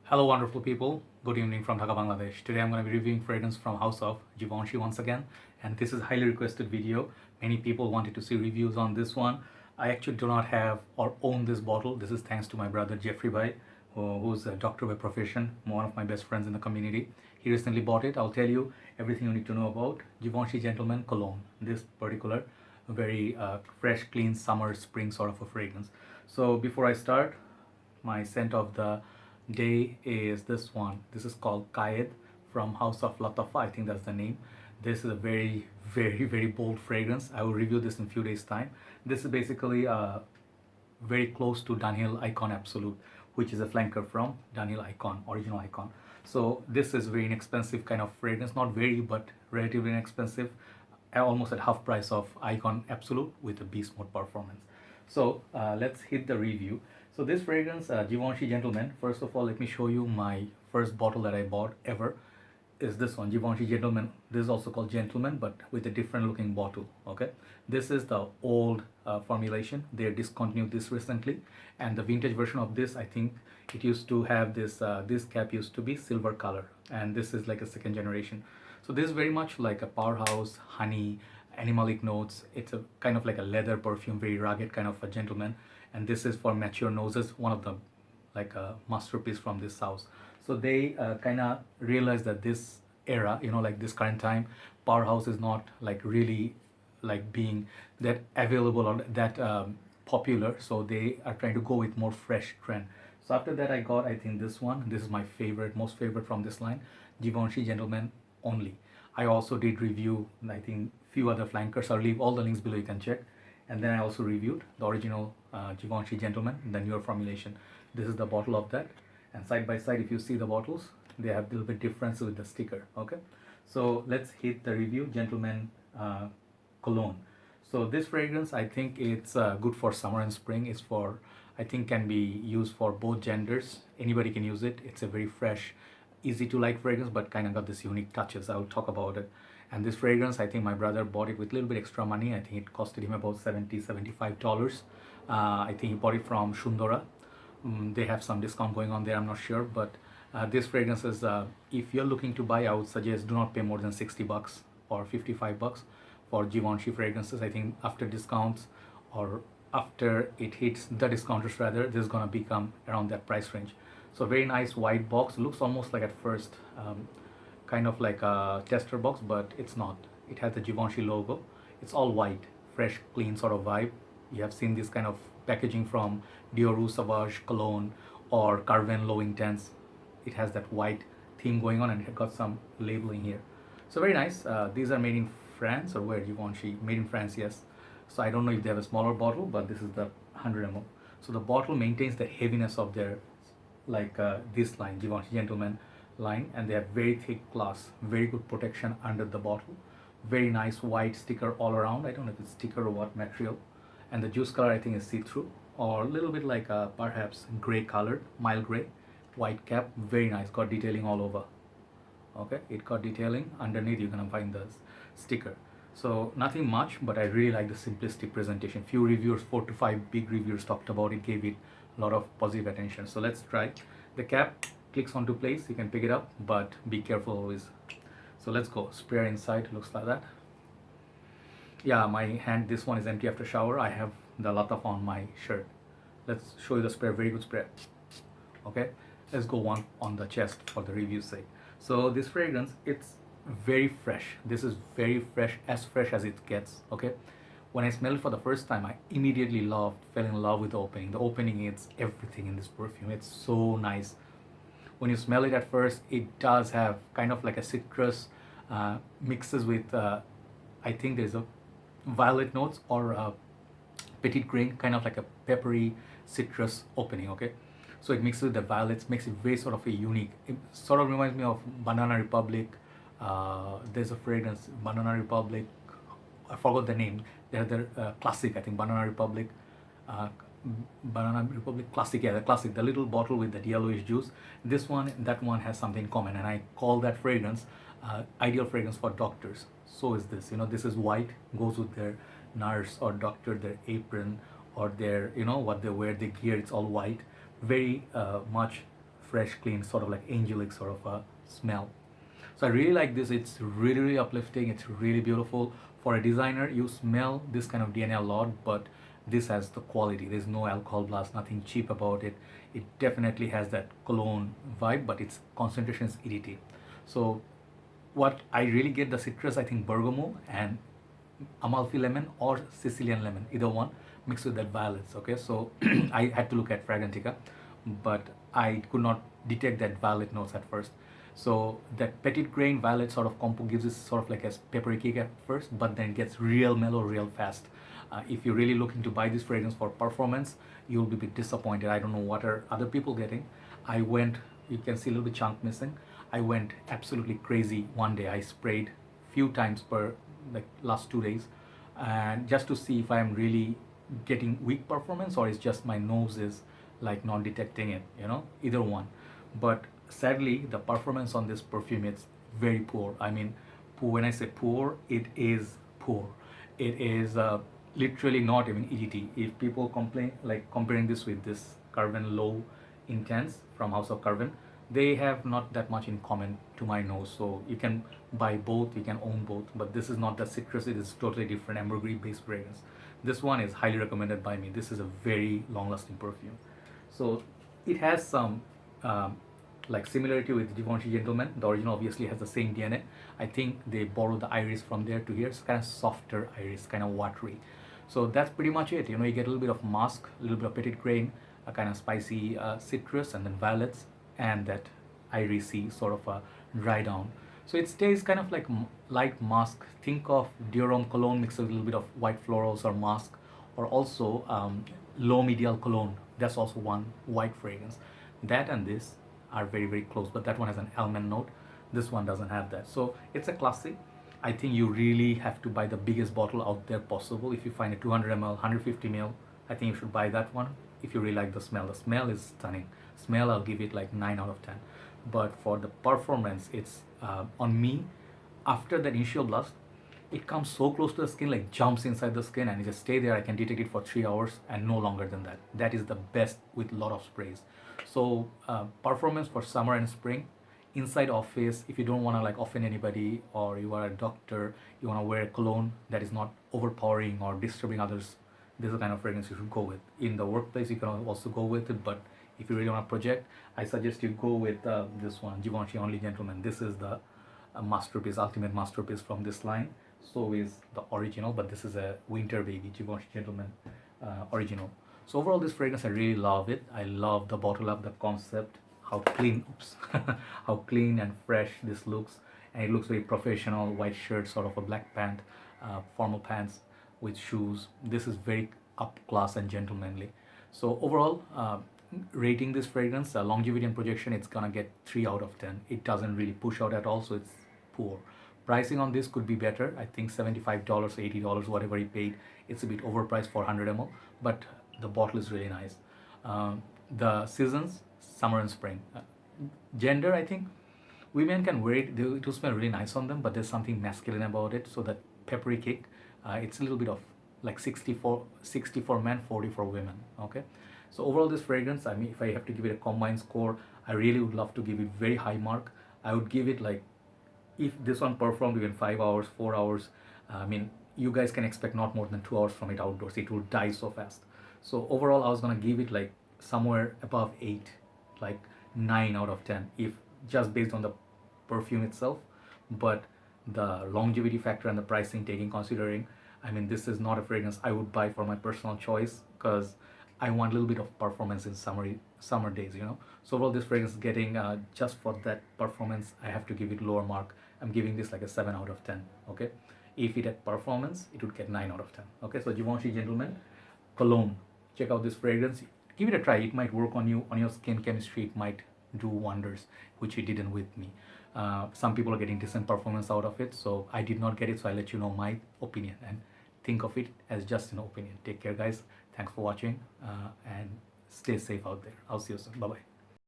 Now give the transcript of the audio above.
Hello, wonderful people. Good evening from Dhaka, Bangladesh. Today I'm going to be reviewing fragrance from House of Givenchy once again, and this is a highly requested video. Many people wanted to see reviews on this one. I actually do not have or own this bottle. This is thanks to my brother Jafferi Bhai, who's a doctor by profession, one of my best friends in the community. He recently bought it. I'll tell you everything you need to know about Givenchy Gentleman Cologne. This particular very fresh, clean summer, spring sort of a fragrance. So before I start, my scent of the day is this one. This is called Kayed from House of Latafa. I think that's the name. This is a very bold fragrance. I will review this in a few days time. This is basically very close to Dunhill Icon Absolute, which is a flanker from Dunhill Icon, original Icon. So this is very inexpensive kind of fragrance, not very but relatively inexpensive, almost at half price of Icon Absolute with a beast mode performance. So let's hit the review. So this fragrance, Givenchy Gentleman, first of all, let me show you my first bottle that I bought ever is this one, Givenchy Gentleman. This is also called Gentleman, but with a different looking bottle, okay? This is the old formulation. They discontinued this recently, and the vintage version of this, I think it used to have this, this cap used to be silver color, and this is like a second generation. So this is very much like a powerhouse, honey, animalic notes. It's a kind of like a leather perfume, very rugged kind of a gentleman. And this is for mature noses, one of the like a masterpiece from this house. So they kind of realized that this era, like this current time, powerhouse is not like really like being that available or that popular. So they are trying to go with more fresh trend. So after that, I got, I think, this one. This is my favorite, most favorite from this line, Givenchy Gentleman only. I also did review, I think, few other flankers. I'll leave all the links below, you can check. And then I also reviewed the original Givenchy Gentleman, the newer formulation. This is the bottle of that. And side by side, if you see the bottles, they have a little bit difference with the sticker, okay? So let's hit the review, Gentleman Cologne. So this fragrance, I think it's good for summer and spring. It's for, I think, can be used for both genders. Anybody can use it. It's a very fresh, easy to like fragrance, but kind of got this unique touches. I'll talk about it. And this fragrance, I think my brother bought it with a little bit extra money. I think it costed him about $75. I think he bought it from Shundora. They have some discount going on there, I'm not sure, but this fragrance is, if you're looking to buy, I would suggest do not pay more than $60 or $55 for Givenchy fragrances. I think after discounts or after it hits the discounters rather, this is gonna become around that price range. So very nice white box, looks almost like at first kind of like a tester box, but it's not. It has the Givenchy logo. It's all white, fresh, clean sort of vibe. You have seen this kind of packaging from Dior Rouge Sauvage, Cologne, or Carven Low Intense. It has that white theme going on, and it got some labeling here. So very nice. These are made in France, or where Givenchy? Made in France, yes. So I don't know if they have a smaller bottle, but this is the 100 ml. So the bottle maintains the heaviness of their, like this line, Givenchy Gentleman line, and they have very thick glass, very good protection under the bottle. Very nice white sticker all around. I don't know if it's sticker or what material. And the juice color, I think, is see-through or a little bit like perhaps gray colored, mild gray. White cap, very nice, got detailing all over. Okay, it got detailing underneath. You're gonna find the sticker. So nothing much, but I really like the simplistic presentation. Few reviewers, 4 to 5 big reviewers talked about it, gave it a lot of positive attention. So let's try. The cap clicks onto place, you can pick it up, but be careful always. So let's go. Sprayer inside, looks like that. Yeah, my hand, this one is empty after shower. I have the Lataf on my shirt. Let's show you the sprayer, very good sprayer. Okay, let's go one on the chest for the review's sake. So this fragrance, it's very fresh. This is very fresh as it gets, okay? When I smelled it for the first time, I immediately fell in love with the opening. The opening is everything in this perfume. It's so nice. When you smell it at first, it does have kind of like a citrus mixes with, I think there's a violet notes or a petitgrain, kind of like a peppery citrus opening, okay? So it mixes with the violets, makes it very sort of a unique. It sort of reminds me of Banana Republic. There's a fragrance, Banana Republic, I forgot the name. They're the classic, I think, Banana Republic Classic, yeah, the classic, the little bottle with that yellowish juice. This one, that one has something in common, and I call that fragrance ideal fragrance for doctors. So is this, this is white, goes with their nurse or doctor, their apron or their, what they wear, the gear, it's all white, very much fresh, clean, sort of like angelic sort of a smell. So I really like this. It's really, really uplifting. It's really beautiful. For a designer, you smell this kind of DNA a lot, but this has the quality. There's no alcohol blast, nothing cheap about it. It definitely has that cologne vibe, but its concentration is EDT. So what I really get the citrus, I think bergamot and Amalfi lemon or Sicilian lemon, either one mixed with that violets. Okay, so I had to look at Fragrantica, but I could not detect that violet notes at first. So that petitgrain violet sort of compo gives this sort of like a peppery kick at first, but then it gets real mellow real fast. If you're really looking to buy this fragrance for performance, you'll be a bit disappointed. I don't know what are other people getting. I went, you can see a little bit chunk missing. I went absolutely crazy one day. I sprayed few times per like last 2 days, and just to see if I'm really getting weak performance or it's just my nose is like not detecting it, either one. But sadly the performance on this perfume is very poor. I mean, poor, when I say poor, it is poor. It is literally not even EDT. If people complain, like comparing this with this Carbon Low Intense from House of Carbon, they have not that much in common to my nose. So you can buy both, you can own both, but this is not the citrus. It is totally different ambergris based fragrance. This one is highly recommended by me. This is a very long lasting perfume. So it has some like similarity with Givenchy Gentleman. The original obviously has the same DNA. I think they borrowed the iris from there to here. It's kind of softer iris, kind of watery. So that's pretty much it. You get a little bit of musk, a little bit of petitgrain, a kind of spicy citrus, and then violets, and that irisy sort of a dry down. So it stays kind of like light musk. Think of Dior cologne mixed with a little bit of white florals or musk, or also low medial cologne. That's also one white fragrance. That and this are very, very close, but that one has an almond note. This one doesn't have that. So it's a classic. I think you really have to buy the biggest bottle out there possible. If you find a 200 ml, 150 ml, I think you should buy that one. If you really like the smell is stunning. Smell, I'll give it like 9 out of 10. But for the performance, it's on me, after that initial blast, it comes so close to the skin, like jumps inside the skin, and it just stay there. I can detect it for 3 hours and no longer than that. That is the best with a lot of sprays. So performance for summer and spring, inside office, if you don't want to like offend anybody, or you are a doctor, you want to wear cologne that is not overpowering or disturbing others, this is the kind of fragrance you should go with. In the workplace, you can also go with it, but if you really want to project, I suggest you go with this one, Givenchy Only Gentleman. This is the masterpiece, ultimate masterpiece from this line. So is the original, but this is a winter baby, Givenchy Gentleman original. So overall, this fragrance, I really love it. I love the bottle up, the concept, how clean, how clean and fresh this looks. And it looks very professional, white shirt, sort of a black pant, formal pants with shoes. This is very up class and gentlemanly. So overall, rating this fragrance, longevity and projection, it's gonna get 3 out of 10. It doesn't really push out at all, so it's poor. Pricing on this could be better. I think $75, $80, whatever he paid. It's a bit overpriced for 100 ml, but the bottle is really nice. The seasons, summer and spring. Gender, I think women can wear it. It will smell really nice on them, but there's something masculine about it. So that peppery kick, it's a little bit of like 60 for men, 40 for women. Okay. So overall, this fragrance, I mean, if I have to give it a combined score, I really would love to give it very high mark. I would give it like, if this one performed within 5 hours, 4 hours, I mean, you guys can expect not more than 2 hours from it outdoors. It will die so fast. So overall, I was gonna give it like somewhere above 8, like 9 out of 10, if just based on the perfume itself. But the longevity factor and the pricing taking considering, I mean, this is not a fragrance I would buy for my personal choice, because I want a little bit of performance in summer days, So overall, this fragrance is getting just for that performance, I have to give it lower mark. I'm giving this like a 7 out of 10. Okay, if it had performance, it would get 9 out of 10. Okay, so Givenchy Gentleman Cologne. Check out this fragrance. Give it a try. It might work on you, on your skin chemistry. It might do wonders, which it didn't with me. Some people are getting decent performance out of it, so I did not get it. So I let you know my opinion, and think of it as just an opinion. Take care, guys. Thanks for watching, and stay safe out there. I'll see you soon. Bye bye.